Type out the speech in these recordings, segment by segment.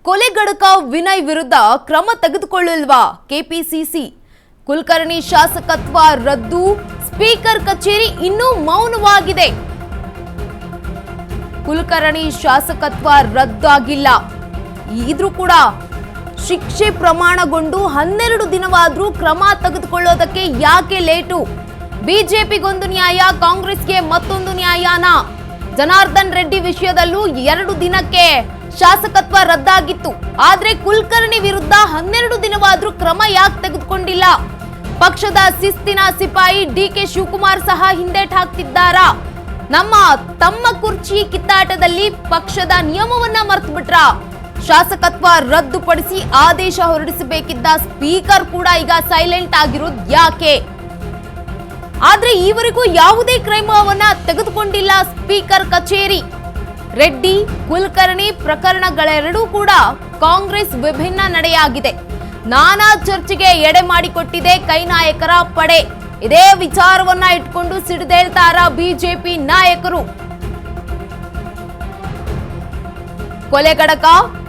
ಕೊಲೆಗಡಕ ವಿನಯ್ ವಿರುದ್ಧ ಕ್ರಮ ತೆಗೆದುಕೊಳ್ಳಲ್ವಾ ಕೆಪಿಸಿಸಿ? ಕುಲಕರ್ಣಿ ಶಾಸಕತ್ವ ರದ್ದು, ಸ್ಪೀಕರ್ ಕಚೇರಿ ಇನ್ನೂ ಮೌನವಾಗಿದೆ. ಕುಲಕರ್ಣಿ ಶಾಸಕತ್ವ ರದ್ದಾಗಿಲ್ಲ, ಇದ್ರೂ ಕೂಡ ಶಿಕ್ಷೆ ಪ್ರಮಾಣಗೊಂಡು 12 ದಿನವಾದ್ರೂ ಕ್ರಮ ತೆಗೆದುಕೊಳ್ಳೋದಕ್ಕೆ ಯಾಕೆ ಲೇಟು? ಬಿಜೆಪಿಗೊಂದು ನ್ಯಾಯ, ಕಾಂಗ್ರೆಸ್ಗೆ ಮತ್ತೊಂದು ನ್ಯಾಯನ? ಜನಾರ್ದನ್ ರೆಡ್ಡಿ ವಿಷಯದಲ್ಲೂ 2 ದಿನಕ್ಕೆ ಶಾಸಕತ್ವ ರದ್ದಾಗಿತ್ತು. ಆದ್ರೆ ಕುಲಕರ್ಣಿ ವಿರುದ್ಧ 12 ದಿನವಾದ್ರೂ ಕ್ರಮ ಯಾಕೆ ತೆಗೆದುಕೊಂಡಿಲ್ಲ? ಪಕ್ಷದ ಶಿಸ್ತಿನ ಸಿಪಾಯಿ ಡಿಕೆ ಶಿವಕುಮಾರ್ ಸಹ ಹಿಂದೇಟ್ ಹಾಕ್ತಿದ್ದಾರಾ? ತಮ್ಮ ಕುರ್ಚಿ ಕಿತ್ತಾಟದಲ್ಲಿ ಪಕ್ಷದ ನಿಯಮವನ್ನ ಮರೆತು ಬಿಟ್ರ? ಶಾಸಕತ್ವ ರದ್ದುಪಡಿಸಿ ಆದೇಶ ಹೊರಡಿಸಬೇಕಿದ್ದ ಸ್ಪೀಕರ್ ಕೂಡ ಈಗ ಸೈಲೆಂಟ್ ಆಗಿರೋದು ಯಾಕೆ? ಆದ್ರೆ ಈವರೆಗೂ ಯಾವುದೇ ಕ್ರಮವನ್ನ ತೆಗೆದುಕೊಂಡಿಲ್ಲ ಸ್ಪೀಕರ್ ಕಚೇರಿ. ರೆಡ್ಡಿ ಕುಲಕರ್ಣಿ ಪ್ರಕರಣಗಳೆರಡೂ ಕೂಡ ಕಾಂಗ್ರೆಸ್ ವಿಭಿನ್ನ ನಡೆಯಾಗಿದೆ. ನಾನಾ ಚರ್ಚೆಗೆ ಎಡೆ ಮಾಡಿಕೊಟ್ಟಿದೆ ಕೈ ನಾಯಕರ ಪಡೆ. ಇದೇ ವಿಚಾರವನ್ನ ಇಟ್ಕೊಂಡು ಸಿಡಿದೇಳ್ತಾರ ಬಿಜೆಪಿ ನಾಯಕರು. ಕೊಲೆಗಡಕ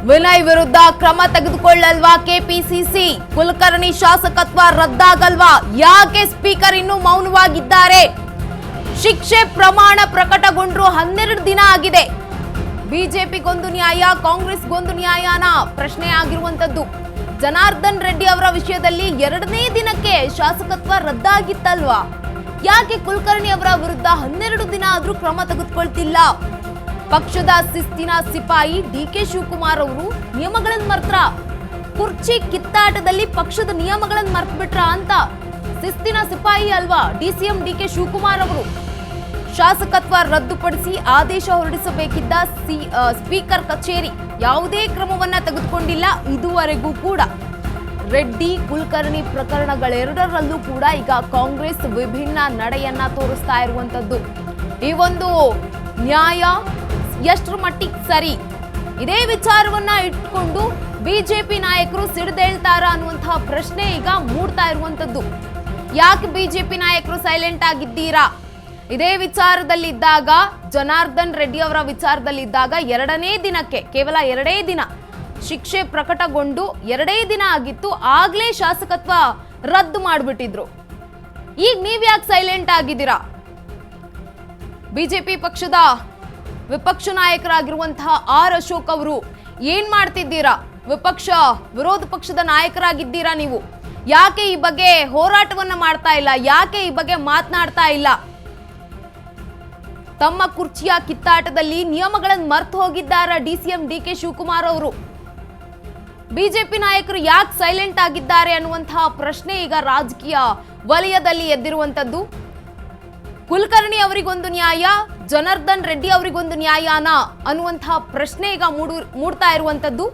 ವಿನಯ್ ವಿರುದ್ಧ ಕ್ರಮ ತೆಗೆದುಕೊಳ್ಳಲ್ವಾ ಕೆಪಿಸಿಸಿ? ಕುಲಕರ್ಣಿ ಶಾಸಕತ್ವ ರದ್ದಾಗಲ್ವಾ? ಯಾಕೆ ಸ್ಪೀಕರ್ ಇನ್ನೂ ಮೌನವಾಗಿದ್ದಾರೆ? ಶಿಕ್ಷೆ ಪ್ರಮಾಣ ಪ್ರಕಟಗೊಂಡ್ರು 12 ದಿನ ಆಗಿದೆ. ಬಿಜೆಪಿಗೊಂದು ನ್ಯಾಯ, ಕಾಂಗ್ರೆಸ್ಗೊಂದು ನ್ಯಾಯನ ಪ್ರಶ್ನೆ ಆಗಿರುವಂತದ್ದು. ಜನಾರ್ದನ್ ರೆಡ್ಡಿ ಅವರ ವಿಷಯದಲ್ಲಿ 2ನೇ ದಿನಕ್ಕೆ ಶಾಸಕತ್ವ ರದ್ದಾಗಿತ್ತಲ್ವಾ? ಯಾಕೆ ಕುಲಕರ್ಣಿ ಅವರ ವಿರುದ್ಧ 12 ದಿನ ಆದ್ರೂ ಕ್ರಮ ತೆಗೆದುಕೊಳ್ತಿಲ್ಲ? ಪಕ್ಷದ ಶಿಸ್ತಿನ ಸಿಪಾಯಿ ಡಿಕೆ ಶಿವಕುಮಾರ್ ಅವರು ನಿಯಮಗಳನ್ನು ಮರ್ತ್ರ? ಕುರ್ಚಿ ಕಿತ್ತಾಟದಲ್ಲಿ ಪಕ್ಷದ ನಿಯಮಗಳನ್ನು ಮರ್ತು ಬಿಟ್ರ ಅಂತ? ಶಿಸ್ತಿನ ಸಿಪಾಯಿ ಅಲ್ವಾ ಡಿಸಿಎಂ ಡಿಕೆ ಶಿವಕುಮಾರ್ ಅವರು? ಶಾಸಕತ್ವ ರದ್ದುಪಡಿಸಿ ಆದೇಶ ಹೊರಡಿಸಬೇಕಿದ್ದ ಸ್ಪೀಕರ್ ಕಚೇರಿ ಯಾವುದೇ ಕ್ರಮವನ್ನ ತೆಗೆದುಕೊಂಡಿಲ್ಲ ಇದುವರೆಗೂ ಕೂಡ. ರೆಡ್ಡಿ ಕುಲಕರ್ಣಿ ಪ್ರಕರಣಗಳೆರಡರಲ್ಲೂ ಕೂಡ ಈಗ ಕಾಂಗ್ರೆಸ್ ವಿಭಿನ್ನ ನಡೆಯನ್ನ ತೋರಿಸ್ತಾ ಇರುವಂತದ್ದು. ಈ ಒಂದು ನ್ಯಾಯ ಎಷ್ಟರ ಮಟ್ಟಿಗೆ ಸರಿ? ಇದೇ ವಿಚಾರವನ್ನ ಇಟ್ಕೊಂಡು ಬಿಜೆಪಿ ನಾಯಕರು ಸಿಡಿದೇಳ್ತಾರ ಅನ್ನುವಂತಹ ಪ್ರಶ್ನೆ ಈಗ ಮೂಡ್ತಾ ಇರುವಂತದ್ದು. ಯಾಕೆ ಬಿಜೆಪಿ ನಾಯಕರು ಸೈಲೆಂಟ್ ಆಗಿದ್ದೀರಾ? ಇದೇ ವಿಚಾರದಲ್ಲಿದ್ದಾಗ, ಜನಾರ್ದನ್ ರೆಡ್ಡಿ ಅವರ ವಿಚಾರದಲ್ಲಿದ್ದಾಗ 2ನೇ ದಿನಕ್ಕೆ, ಕೇವಲ 2 ದಿನ ಶಿಕ್ಷೆ ಪ್ರಕಟಗೊಂಡು 2 ದಿನ ಆಗಿತ್ತು, ಆಗ್ಲೇ ಶಾಸಕತ್ವ ರದ್ದು ಮಾಡಿಬಿಟ್ಟಿದ್ರು. ಈಗ ನೀವ್ಯಾಕೆ ಸೈಲೆಂಟ್ ಆಗಿದ್ದೀರಾ? ಬಿಜೆಪಿ ಪಕ್ಷದ ವಿಪಕ್ಷ ನಾಯಕರಾಗಿರುವಂತಹ ಆರ್ ಅಶೋಕ್ ಅವರು ಏನ್ ಮಾಡ್ತಿದ್ದೀರಾ? ವಿರೋಧ ಪಕ್ಷದ ನಾಯಕರಾಗಿದ್ದೀರಾ ನೀವು. ಯಾಕೆ ಈ ಬಗ್ಗೆ ಹೋರಾಟವನ್ನ ಮಾಡ್ತಾ ಇಲ್ಲ? ಯಾಕೆ ಈ ಬಗ್ಗೆ ಮಾತನಾಡ್ತಾ ಇಲ್ಲ? ತಮ್ಮ ಕುರ್ಚಿಯ ಕಿತ್ತಾಟದಲ್ಲಿ ನಿಯಮಗಳನ್ನು ಮರೆತು ಹೋಗಿದ್ದಾರ ಡಿಸಿಎಂ ಡಿಕೆ ಶಿವಕುಮಾರ್ ಅವರು. ಬಿಜೆಪಿ ನಾಯಕರು ಯಾಕೆ ಸೈಲೆಂಟ್ ಆಗಿದ್ದಾರೆ ಅನ್ನುವಂತಹ ಪ್ರಶ್ನೆ ಈಗ ರಾಜಕೀಯ ವಲಯದಲ್ಲಿ ಎದ್ದಿರುವಂತದ್ದು. ಕುಲಕರ್ಣಿ ಅವರಿಗೊಂದು ನ್ಯಾಯ, ಜನಾರ್ದನ್ ರೆಡ್ಡಿ ಅವರಿಗೊಂದು ನ್ಯಾಯನ ಅನ್ನುವಂತಹ ಪ್ರಶ್ನೆ ಈಗ ಮೂಡ್ತಾ ಇರುವಂತದ್ದು.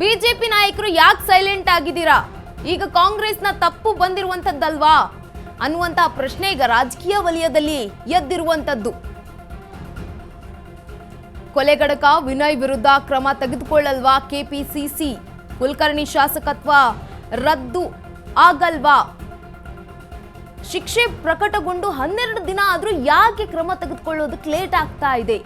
ಬಿಜೆಪಿ ನಾಯಕರು ಯಾಕೆ ಸೈಲೆಂಟ್ ಆಗಿದ್ದೀರಾ? ಈಗ ಕಾಂಗ್ರೆಸ್ನ ತಪ್ಪು ಬಂದಿರುವಂತದ್ದಲ್ವಾ ಅನ್ನುವಂತಹ ಪ್ರಶ್ನೆ ಈಗ ರಾಜಕೀಯ ವಲಯದಲ್ಲಿ ಎದ್ದಿರುವಂತದ್ದು. ಕೊಲೆಗಡಕ ವಿನಯ್ ವಿರುದ್ಧ ಕ್ರಮ ತೆಗೆದುಕೊಳ್ಳಲ್ವಾ ಕೆಪಿಸಿಸಿ? ಕುಲಕರ್ಣಿ ಶಾಸಕತ್ವ ರದ್ದು ಆಗಲ್ವಾ? ಶಿಕ್ಷೆ ಪ್ರಕಟಗೊಂಡು 12 ದಿನ ಆದ್ರೂ ಯಾಕೆ ಕ್ರಮ ತೆಗೆದುಕೊಳ್ಳೋದಕ್ಕೆ ಲೇಟ್ ಆಗ್ತಾ ಇದೆ?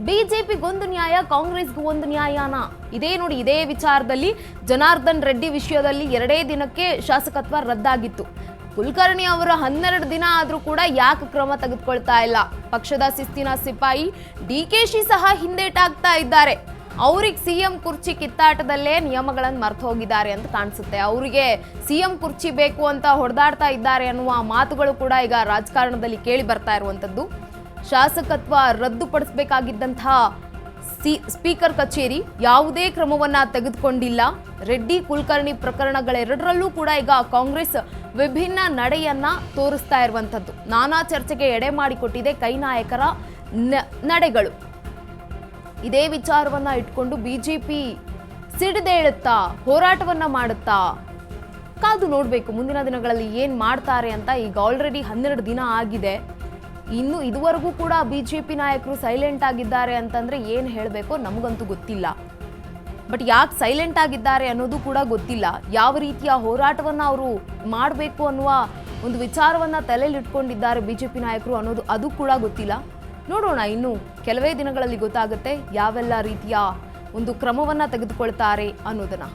ಬಿಜೆಪಿಗೊಂದು ನ್ಯಾಯ, ಕಾಂಗ್ರೆಸ್ಗೂ ಒಂದು ನ್ಯಾಯನ? ಇದೇ ನೋಡಿ, ಇದೇ ವಿಚಾರದಲ್ಲಿ ಜನಾರ್ದನ್ ರೆಡ್ಡಿ ವಿಷಯದಲ್ಲಿ 2 ದಿನಕ್ಕೆ ಶಾಸಕತ್ವ ರದ್ದಾಗಿತ್ತು. ಕುಲಕರ್ಣಿ ಅವರ 12 ದಿನ ಆದ್ರೂ ಕೂಡ ಯಾಕೆ ಕ್ರಮ ತೆಗೆದುಕೊಳ್ತಾ ಇಲ್ಲ? ಪಕ್ಷದ ಶಿಸ್ತಿನ ಸಿಪಾಯಿ ಡಿಕೆಶಿ ಸಹ ಹಿಂದೇಟಾಗ್ತಾ ಇದ್ದಾರೆ. ಅವ್ರಿಗೆ ಸಿಎಂ ಕುರ್ಚಿ ಕಿತ್ತಾಟದಲ್ಲೇ ನಿಯಮಗಳನ್ನು ಮರ್ತು ಹೋಗಿದ್ದಾರೆ ಅಂತ ಕಾಣಿಸುತ್ತೆ. ಅವರಿಗೆ ಸಿಎಂ ಕುರ್ಚಿ ಬೇಕು ಅಂತ ಹೊಡೆದಾಡ್ತಾ ಇದ್ದಾರೆ ಅನ್ನುವ ಮಾತುಗಳು ಕೂಡ ಈಗ ರಾಜಕಾರಣದಲ್ಲಿ ಕೇಳಿ ಬರ್ತಾ ಇರುವಂತದ್ದು. ಶಾಸಕತ್ವ ರದ್ದುಪಡಿಸಬೇಕಾಗಿದ್ದಂತಹ ಸ್ಪೀಕರ್ ಕಚೇರಿ ಯಾವುದೇ ಕ್ರಮವನ್ನ ತೆಗೆದುಕೊಂಡಿಲ್ಲ. ರೆಡ್ಡಿ ಕುಲಕರ್ಣಿ ಪ್ರಕರಣಗಳೆರಡರಲ್ಲೂ ಕೂಡ ಈಗ ಕಾಂಗ್ರೆಸ್ ವಿಭಿನ್ನ ನಡೆಯನ್ನ ತೋರಿಸ್ತಾ ಇರುವಂತದ್ದು. ನಾನಾ ಚರ್ಚೆಗೆ ಎಡೆ ಮಾಡಿಕೊಟ್ಟಿದೆ ಕೈ ನಾಯಕರ ನಡೆಗಳು. ಇದೇ ವಿಚಾರವನ್ನ ಇಟ್ಕೊಂಡು ಬಿಜೆಪಿ ಸಿಡಿದೇಳುತ್ತಾ, ಹೋರಾಟವನ್ನ ಮಾಡುತ್ತಾ? ಕಾದು ನೋಡ್ಬೇಕು ಮುಂದಿನ ದಿನಗಳಲ್ಲಿ ಏನ್ ಮಾಡ್ತಾರೆ ಅಂತ. ಈಗ ಆಲ್ರೆಡಿ 12 ದಿನ ಆಗಿದೆ. ಇನ್ನು ಇದುವರೆಗೂ ಕೂಡ ಬಿಜೆಪಿ ನಾಯಕರು ಸೈಲೆಂಟ್ ಆಗಿದ್ದಾರೆ ಅಂತಂದ್ರೆ ಏನ್ ಹೇಳಬೇಕೋ ನಮಗಂತೂ ಗೊತ್ತಿಲ್ಲ. ಬಟ್ ಯಾಕೆ ಸೈಲೆಂಟ್ ಆಗಿದ್ದಾರೆ ಅನ್ನೋದು ಕೂಡ ಗೊತ್ತಿಲ್ಲ. ಯಾವ ರೀತಿಯ ಹೋರಾಟವನ್ನ ಅವರು ಮಾಡಬೇಕು ಅನ್ನುವ ಒಂದು ವಿಚಾರವನ್ನ ತಲೆಯಲ್ಲಿ ಇಟ್ಕೊಂಡಿದ್ದಾರೆ ಬಿಜೆಪಿ ನಾಯಕರು ಅನ್ನೋದು ಅದು ಕೂಡ ಗೊತ್ತಿಲ್ಲ. ನೋಡೋಣ, ಇನ್ನು ಕೆಲವೇ ದಿನಗಳಲ್ಲಿ ಗೊತ್ತಾಗುತ್ತೆ ಯಾವೆಲ್ಲ ರೀತಿಯ ಒಂದು ಕ್ರಮವನ್ನ ತೆಗೆದುಕೊಳ್ತಾರೆ ಅನ್ನೋದನ್ನ